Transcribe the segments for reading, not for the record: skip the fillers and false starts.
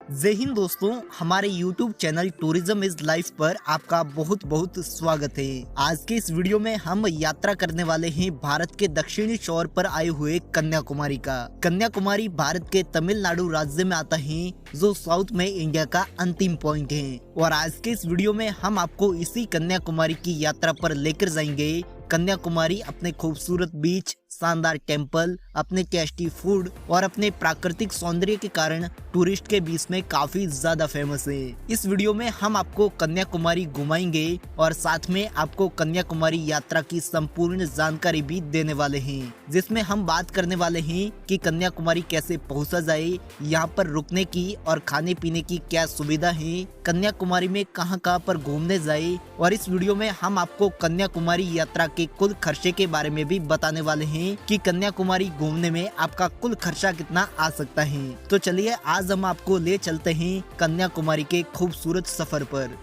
जय हिंद दोस्तों, हमारे YouTube channel tourism is life पर आपका बहुत बहुत स्वागत है। आज के इस वीडियो में हम यात्रा करने वाले हैं भारत के दक्षिणी छोर पर आए हुए कन्याकुमारी का। कन्याकुमारी भारत के तमिलनाडु राज्य में आता है, जो साउथ में इंडिया का अंतिम पॉइंट है। और आज के इस वीडियो में हम आपको इसी कन्याकुमारी की यात्रा पर लेकर जाएंगे। कन्याकुमारी अपने खूबसूरत बीच, शानदार टेम्पल, अपने टेस्टी फूड और अपने प्राकृतिक सौंदर्य के कारण टूरिस्ट के बीच में काफी ज्यादा फेमस है। इस वीडियो में हम आपको कन्याकुमारी घुमाएंगे और साथ में आपको कन्याकुमारी यात्रा की संपूर्ण जानकारी भी देने वाले हैं, जिसमें हम बात करने वाले हैं कि कन्याकुमारी कैसे पहुंचा जाए, यहाँ पर रुकने की और खाने पीने की क्या सुविधा है, कन्याकुमारी में कहां पर घूमने जाए। और इस वीडियो में हम आपको कन्याकुमारी यात्रा के कुल खर्चे के बारे में भी बताने वाले हैं कि कन्याकुमारी घूमने में आपका कुल खर्चा कितना आ सकता है। तो चलिए आज हम आपको ले चलते हैं कन्याकुमारी के खूबसूरत सफर पर।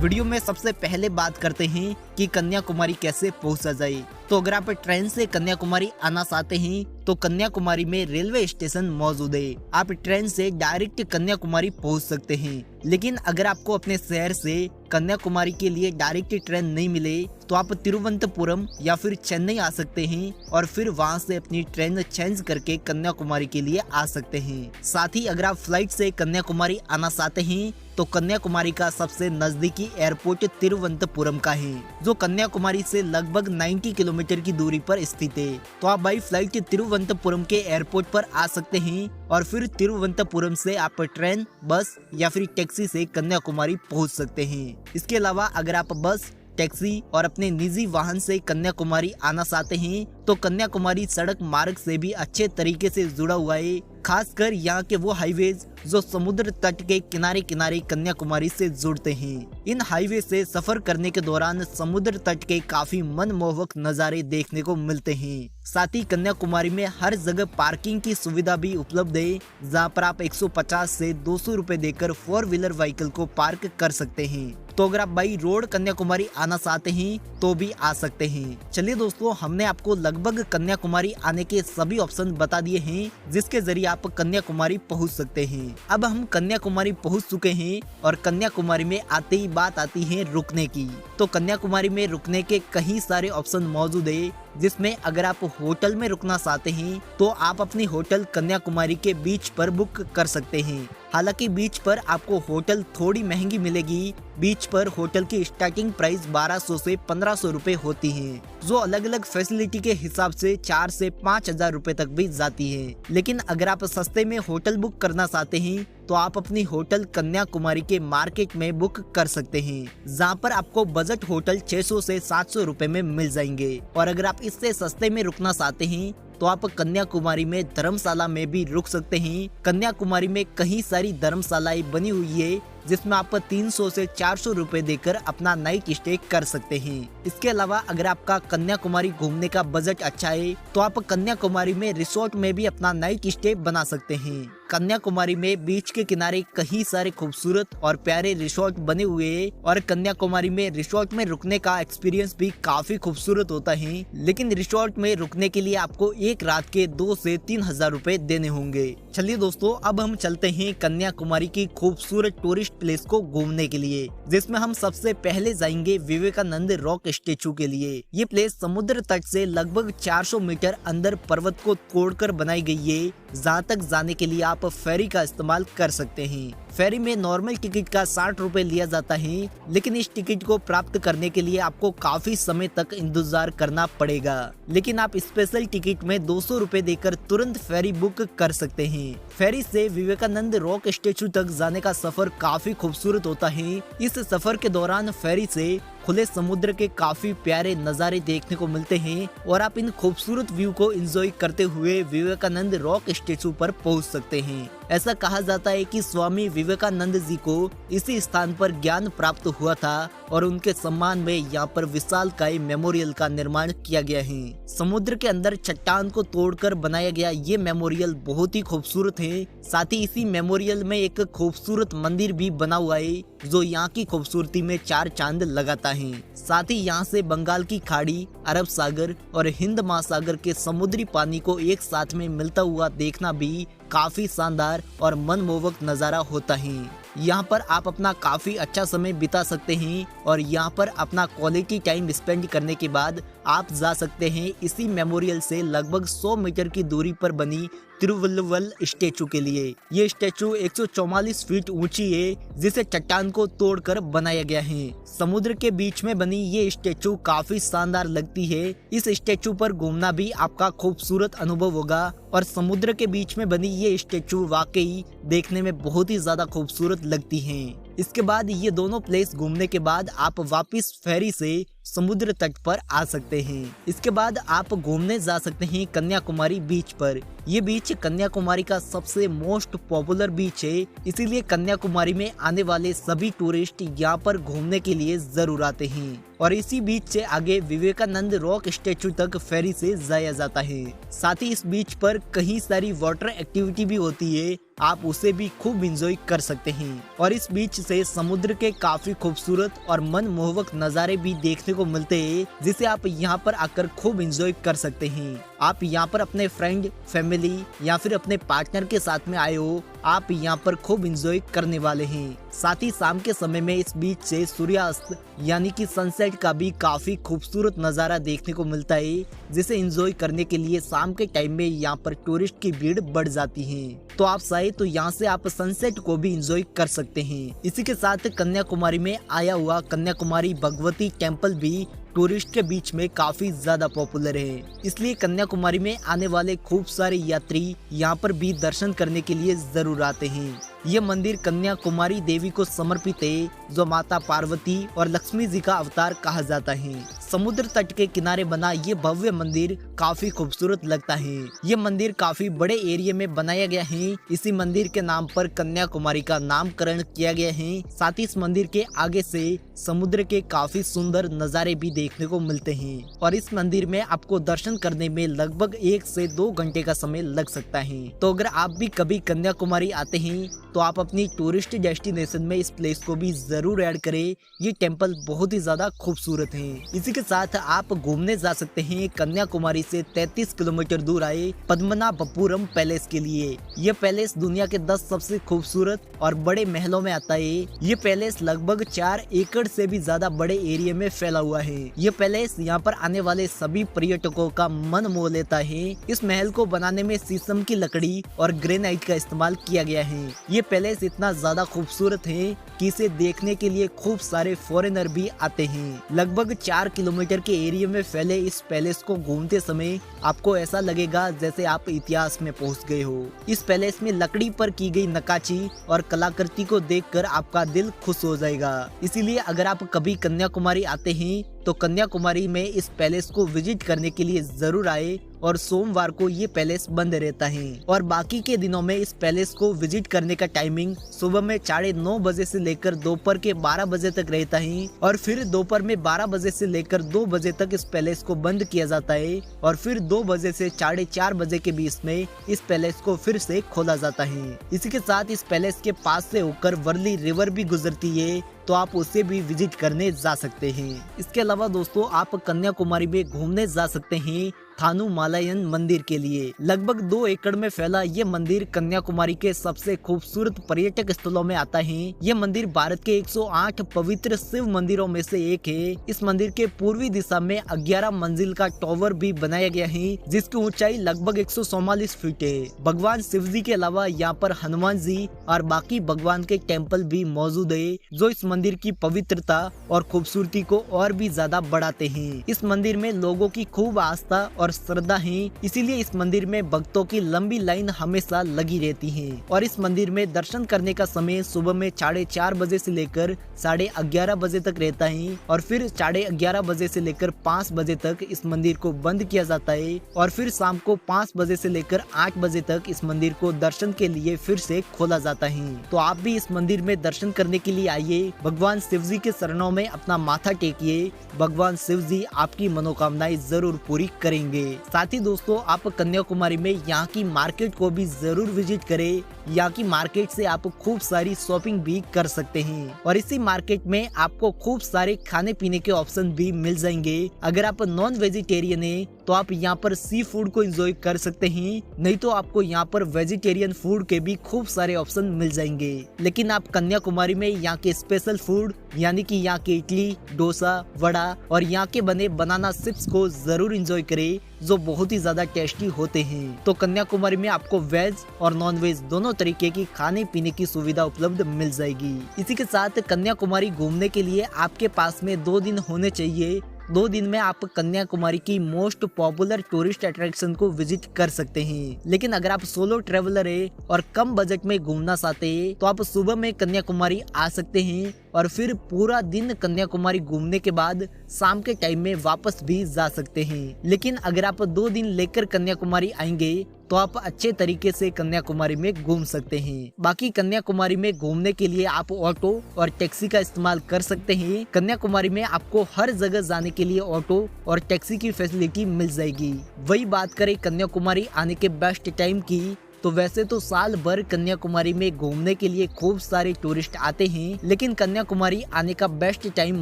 वीडियो में सबसे पहले बात करते हैं कि कन्याकुमारी कैसे पहुंचा जाए। तो अगर आप ट्रेन से कन्याकुमारी आना चाहते हैं तो कन्याकुमारी में रेलवे स्टेशन मौजूद है। आप ट्रेन से डायरेक्ट कन्याकुमारी पहुंच सकते हैं। लेकिन अगर आपको अपने शहर से कन्याकुमारी के लिए डायरेक्ट ट्रेन नहीं मिले तो आप तिरुवनंतपुरम या फिर चेन्नई आ सकते हैं और फिर वहां से अपनी ट्रेन चेंज करके कन्याकुमारी के लिए आ सकते हैं। साथ ही अगर आप फ्लाइट से कन्याकुमारी आना चाहते हैं तो कन्याकुमारी का सबसे नजदीकी एयरपोर्ट तिरुवनंतपुरम का है, जो कन्याकुमारी से लगभग 90 किलोमीटर की दूरी पर स्थित है। तो आप बाई फ्लाइट तिरुवनंतपुरम के एयरपोर्ट पर आ सकते हैं और फिर तिरुवनंतपुरम से आप ट्रेन, बस या फिर टैक्सी से कन्याकुमारी पहुंच सकते हैं। इसके अलावा अगर आप बस, टैक्सी और अपने निजी वाहन से कन्याकुमारी आना चाहते हैं तो कन्याकुमारी सड़क मार्ग से भी अच्छे तरीके से जुड़ा हुआ है। खासकर यहाँ के वो हाईवेज जो समुद्र तट के किनारे किनारे कन्याकुमारी से जुड़ते हैं। इन हाईवे से सफर करने के दौरान समुद्र तट के काफी मनमोहक नज़ारे देखने को मिलते हैं। साथ ही कन्याकुमारी में हर जगह पार्किंग की सुविधा भी उपलब्ध है, जहाँ पर आप 150 से 200 रुपए देकर 4 व्हीलर व्हीकल को पार्क कर सकते हैं। तो अगर आप बाई रोड कन्याकुमारी आना चाहते हैं तो भी आ सकते हैं। चलिए दोस्तों, हमने आपको लगभग कन्याकुमारी आने के सभी ऑप्शन बता दिए हैं, जिसके जरिए आप कन्याकुमारी पहुंच सकते हैं। अब हम कन्याकुमारी पहुंच चुके हैं और कन्याकुमारी में आते ही बात आती है रुकने की। तो कन्याकुमारी में रुकने के कई सारे ऑप्शन मौजूद है, जिसमें अगर आप होटल में रुकना चाहते हैं तो आप अपनी होटल कन्याकुमारी के बीच पर बुक कर सकते हैं। हालांकि बीच पर आपको होटल थोड़ी महंगी मिलेगी। बीच पर होटल की स्टार्टिंग प्राइस 1200 से 1500 रुपए होती है, जो अलग अलग फैसिलिटी के हिसाब से 4 से 5000 रुपए तक भी जाती है। लेकिन अगर आप सस्ते में होटल बुक करना चाहते हैं तो आप अपनी होटल कन्याकुमारी के मार्केट में बुक कर सकते हैं, जहाँ पर आपको बजट होटल 600 से 700 रुपए में मिल जाएंगे। और अगर आप इससे सस्ते में रुकना चाहते हैं तो आप कन्याकुमारी में धर्मशाला में भी रुक सकते हैं। कन्याकुमारी में कई सारी धर्मशालाएं बनी हुई है, जिसमें आप 300 से 400 रुपए देकर अपना नाइट स्टे कर सकते हैं। इसके अलावा अगर आपका कन्याकुमारी घूमने का बजट अच्छा है तो आप कन्याकुमारी में रिसोर्ट में भी अपना नाइट स्टे बना सकते हैं। कन्याकुमारी में बीच के किनारे कई सारे खूबसूरत और प्यारे रिसोर्ट बने हुए हैं और कन्याकुमारी में रिसोर्ट में रुकने का एक्सपीरियंस भी काफी खूबसूरत होता है। लेकिन रिसोर्ट में रुकने के लिए आपको एक रात के 2 से 3,000 रुपए देने होंगे। चलिए दोस्तों, अब हम चलते हैं कन्याकुमारी की खूबसूरत टूरिस्ट प्लेस को घूमने के लिए, जिसमें हम सबसे पहले जाएंगे विवेकानंद रॉक स्टेचू के लिए। ये प्लेस समुद्र तट से लगभग 400 मीटर अंदर पर्वत को तोड़कर बनाई गई है, जहाँ तक जाने के लिए आप फेरी का इस्तेमाल कर सकते हैं। फेरी में नॉर्मल टिकट का 60 रुपए लिया जाता है, लेकिन इस टिकट को प्राप्त करने के लिए आपको काफी समय तक इंतजार करना पड़ेगा। लेकिन आप स्पेशल टिकट में 200 रुपए देकर तुरंत फेरी बुक कर सकते हैं। फेरी से विवेकानंद रॉक स्टेचू तक जाने का सफर काफी खूबसूरत होता है। इस सफर के दौरान फेरी से खुले समुद्र के काफी प्यारे नज़ारे देखने को मिलते हैं और आप इन खूबसूरत व्यू को एंजॉय करते हुए विवेकानंद रॉक स्टेचू पर पहुंच सकते हैं। ऐसा कहा जाता है कि स्वामी विवेकानंद जी को इसी स्थान पर ज्ञान प्राप्त हुआ था और उनके सम्मान में यहाँ पर विशालकाय मेमोरियल का निर्माण किया गया है। समुद्र के अंदर चट्टान को तोड़कर बनाया गया ये मेमोरियल बहुत ही खूबसूरत है। साथ ही इसी मेमोरियल में एक खूबसूरत मंदिर भी बना हुआ है, जो यहाँ की खूबसूरती में 4 चांद लगाता है। साथ ही यहाँ से बंगाल की खाड़ी, अरब सागर और हिंद महासागर के समुद्री पानी को एक साथ में मिलता हुआ देखना भी काफी शानदार और मनमोहक नज़ारा होता है। यहाँ पर आप अपना काफी अच्छा समय बिता सकते हैं और यहाँ पर अपना क्वालिटी टाइम स्पेंड करने के बाद आप जा सकते हैं इसी मेमोरियल से लगभग 100 मीटर की दूरी पर बनी तिरुवल्लुवर स्टेचू के लिए। ये स्टेचू 144 फीट ऊंची है जिसे चट्टान को तोड़कर बनाया गया है। समुद्र के बीच में बनी ये स्टेचू काफी शानदार लगती है। इस स्टेचू पर घूमना भी आपका खूबसूरत अनुभव होगा और समुद्र के बीच में बनी ये स्टेचू वाकई देखने में बहुत ही ज्यादा खूबसूरत लगती है। इसके बाद ये दोनों प्लेस घूमने के बाद आप वापस फेरी से समुद्र तट पर आ सकते हैं। इसके बाद आप घूमने जा सकते हैं कन्याकुमारी बीच पर। ये बीच कन्याकुमारी का सबसे मोस्ट पॉपुलर बीच है, इसीलिए कन्याकुमारी में आने वाले सभी टूरिस्ट यहाँ पर घूमने के लिए जरूर आते हैं। और इसी बीच से आगे विवेकानंद रॉक स्टेचू तक फेरी से जाया जाता है। साथ ही इस बीच पर कई सारी वाटर एक्टिविटी भी होती है, आप उसे भी खूब एंजॉय कर सकते हैं। और इस बीच से समुद्र के काफी खूबसूरत और मनमोहक नज़ारे भी देखने को मिलते हैं, जिसे आप यहाँ पर आकर खूब एंजॉय कर सकते हैं। आप यहाँ पर अपने फ्रेंड, फैमिली या फिर अपने पार्टनर के साथ में आए हो, आप यहाँ पर खूब एंजॉय करने वाले हैं। साथ ही शाम के समय में इस बीच से सूर्यास्त यानी कि सनसेट का भी काफी खूबसूरत नज़ारा देखने को मिलता है, जिसे एंजॉय करने के लिए शाम के टाइम में यहाँ पर टूरिस्ट की भीड़ बढ़ जाती है। तो आप चाहे तो यहाँ से आप सनसेट को भी एंजॉय कर सकते हैं। इसी के साथ कन्याकुमारी में आया हुआ कन्याकुमारी भगवती टेम्पल भी टूरिस्ट के बीच में काफी ज्यादा पॉपुलर है, इसलिए कन्याकुमारी में आने वाले खूब सारे यात्री यहाँ पर भी दर्शन करने के लिए जरूर आते हैं। ये मंदिर कन्याकुमारी देवी को समर्पित है, जो माता पार्वती और लक्ष्मी जी का अवतार कहा जाता है। समुद्र तट के किनारे बना ये भव्य मंदिर काफी खूबसूरत लगता है। ये मंदिर काफी बड़े एरिया में बनाया गया है। इसी मंदिर के नाम पर कन्याकुमारी का नामकरण किया गया है। साथ ही इस मंदिर के आगे से समुद्र के काफी सुंदर नज़ारे भी देखने को मिलते हैं। और इस मंदिर में आपको दर्शन करने में लगभग 1 से 2 घंटे का समय लग सकता है। तो अगर आप भी कभी कन्याकुमारी आते हैं तो आप अपनी टूरिस्ट डेस्टिनेशन में इस प्लेस को भी जरूर ऐड करें। ये टेम्पल बहुत ही ज्यादा खूबसूरत है। इसी के साथ आप घूमने जा सकते हैं कन्याकुमारी से 33 किलोमीटर दूर आए पद्मनाभपुरम पैलेस के लिए। ये पैलेस दुनिया के 10 सबसे खूबसूरत और बड़े महलों में आता है। ये पैलेस लगभग 4 एकड़ से भी ज्यादा बड़े एरिया में फैला हुआ है। ये पैलेस यहाँ पर आने वाले सभी पर्यटकों का मन मोह लेता है। इस महल को बनाने में शीशम की लकड़ी और ग्रेनाइट का इस्तेमाल किया गया है। ये पैलेस इतना ज्यादा खूबसूरत है कि इसे देखने के लिए खूब सारे फॉरेनर भी आते हैं। लगभग 4 किलोमीटर के एरिया में फैले इस पैलेस को घूमते समय आपको ऐसा लगेगा जैसे आप इतिहास में पहुंच गए हो। इस पैलेस में लकड़ी पर की गई नक्काशी और कलाकृति को देखकर आपका दिल खुश हो जाएगा। इसीलिए अगर आप कभी कन्याकुमारी आते हैं तो कन्याकुमारी में इस पैलेस को विजिट करने के लिए जरूर आए। और सोमवार को ये पैलेस बंद रहता है और बाकी के दिनों में इस पैलेस को विजिट करने का टाइमिंग सुबह में 9:30 बजे से लेकर दोपहर के 12 बजे तक रहता है और फिर दोपहर में 12 बजे से लेकर 2 बजे तक इस पैलेस को बंद किया जाता है और फिर 2 बजे से 4:30 बजे के बीच में इस पैलेस को फिर से खोला जाता है। इसी के साथ इस पैलेस के पास से होकर वर्ली रिवर भी गुजरती है, तो आप उसे भी विजिट करने जा सकते हैं। इसके अलावा दोस्तों आप कन्याकुमारी में घूमने जा सकते हैं थानुमालयन मंदिर के लिए। लगभग 2 एकड़ में फैला ये मंदिर कन्याकुमारी के सबसे खूबसूरत पर्यटक स्थलों में आता है। ये मंदिर भारत के 108 पवित्र शिव मंदिरों में से एक है। इस मंदिर के पूर्वी दिशा में 11 मंजिल का टावर भी बनाया गया है, जिसकी ऊंचाई लगभग 144 फीट है। भगवान शिव जी के अलावा यहाँ पर हनुमान जी और बाकी भगवान के टेम्पल भी मौजूद है, जो इस मंदिर की पवित्रता और खूबसूरती को और भी ज्यादा बढ़ाते हैं। इस मंदिर में लोगों की खूब आस्था और श्रद्धा है, इसीलिए इस मंदिर में भक्तों की लंबी लाइन हमेशा लगी रहती है। और इस मंदिर में दर्शन करने का समय सुबह में 4:30 बजे से लेकर 11:30 बजे तक रहता है और फिर 11:30 बजे से लेकर 5 बजे तक इस मंदिर को बंद किया जाता है और फिर शाम को 5 बजे से लेकर 8 बजे तक इस मंदिर को दर्शन के लिए फिर से खोला जाता है। तो आप भी इस मंदिर में दर्शन करने के लिए आइए, भगवान शिव जी के चरणों में अपना माथा टेकिए। भगवान शिव जी आपकी मनोकामनाएं जरूर पूरी करेंगे। साथ ही दोस्तों आप कन्याकुमारी में यहाँ की मार्केट को भी जरूर विजिट करें। यहाँ की मार्केट से आप खूब सारी शॉपिंग भी कर सकते हैं और इसी मार्केट में आपको खूब सारे खाने पीने के ऑप्शन भी मिल जाएंगे। अगर आप नॉन वेजिटेरियन है तो आप यहाँ पर सी फूड को एंजॉय कर सकते हैं, नहीं तो आपको यहाँ पर वेजिटेरियन फूड के भी खूब सारे ऑप्शन मिल जाएंगे। लेकिन आप कन्याकुमारी में यहाँ के स्पेशल फूड यानी कि यहाँ के इडली, डोसा, वड़ा और यहाँ के बने बनाना चिप्स को जरूर एंजॉय करें, जो बहुत ही ज्यादा टेस्टी होते हैं। तो कन्याकुमारी में आपको वेज और नॉन वेज दोनों तरीके की खाने पीने की सुविधा उपलब्ध मिल जाएगी। इसी के साथ कन्याकुमारी घूमने के लिए आपके पास में 2 दिन होने चाहिए। 2 दिन में आप कन्याकुमारी की मोस्ट पॉपुलर टूरिस्ट अट्रैक्शन को विजिट कर सकते हैं। लेकिन अगर आप सोलो ट्रेवलर है और कम बजट में घूमना चाहते हैं तो आप सुबह में कन्याकुमारी आ सकते हैं और फिर पूरा दिन कन्याकुमारी घूमने के बाद शाम के टाइम में वापस भी जा सकते हैं। लेकिन अगर आप 2 दिन लेकर कन्याकुमारी आएंगे तो आप अच्छे तरीके से कन्याकुमारी में घूम सकते हैं। बाकी कन्याकुमारी में घूमने के लिए आप ऑटो और टैक्सी का इस्तेमाल कर सकते हैं। कन्याकुमारी में आपको हर जगह जाने के लिए ऑटो और टैक्सी की फैसिलिटी मिल जाएगी। वही बात करें कन्याकुमारी आने के बेस्ट टाइम की, तो वैसे तो साल भर कन्याकुमारी में घूमने के लिए खूब सारे टूरिस्ट आते हैं, लेकिन कन्याकुमारी आने का बेस्ट टाइम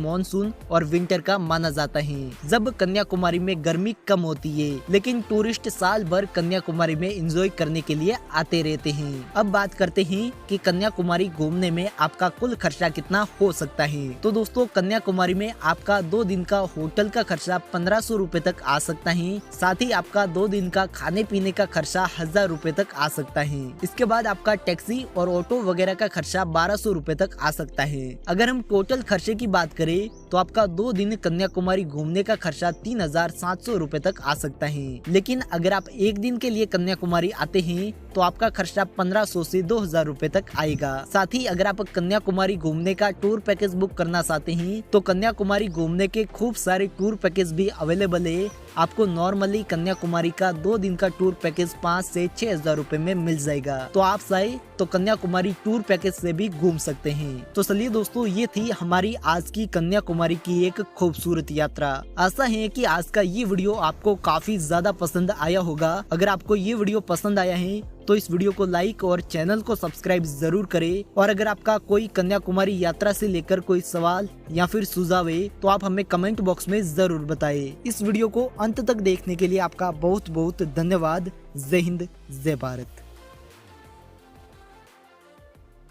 मॉनसून और विंटर का माना जाता है, जब कन्याकुमारी में गर्मी कम होती है। लेकिन टूरिस्ट साल भर कन्याकुमारी में एंजॉय करने के लिए आते रहते हैं। अब बात करते हैं कि कन्याकुमारी घूमने में आपका कुल खर्चा कितना हो सकता है। तो दोस्तों, कन्याकुमारी में आपका 2 दिन का होटल का खर्चा 1500 रुपए तक आ सकता है। साथ ही आपका 2 दिन का खाने पीने का खर्चा 1000 रुपए तक आ सकता है। इसके बाद आपका टैक्सी और ऑटो वगैरह का खर्चा 1200 रुपए तक आ सकता है। अगर हम टोटल खर्चे की बात करें तो आपका 2 दिन कन्याकुमारी घूमने का खर्चा 3700 रुपए तक आ सकता है। लेकिन अगर आप 1 दिन के लिए कन्याकुमारी आते हैं तो आपका खर्चा 1500 से 2000 रुपए तक आएगा। साथ ही अगर आप कन्याकुमारी घूमने का टूर पैकेज बुक करना चाहते हैं तो कन्याकुमारी घूमने के खूब सारे टूर पैकेज भी अवेलेबल है। आपको नॉर्मली कन्याकुमारी का 2 दिन का टूर पैकेज 5 से 6000 रुपए में मिल जाएगा। तो आप चाहे तो कन्याकुमारी टूर पैकेज से भी घूम सकते हैं। तो चलिए दोस्तों, ये थी हमारी आज की कन्याकुमारी की एक खूबसूरत यात्रा। आशा है कि आज का ये वीडियो आपको काफी ज्यादा पसंद आया होगा। अगर आपको ये वीडियो पसंद आया है तो इस वीडियो को लाइक और चैनल को सब्सक्राइब जरूर करें। और अगर आपका कोई कन्याकुमारी यात्रा से लेकर कोई सवाल या फिर सुझाव है तो आप हमें कमेंट बॉक्स में जरूर बताएं। इस वीडियो को अंत तक देखने के लिए आपका बहुत बहुत धन्यवाद। जय हिंद, जय भारत।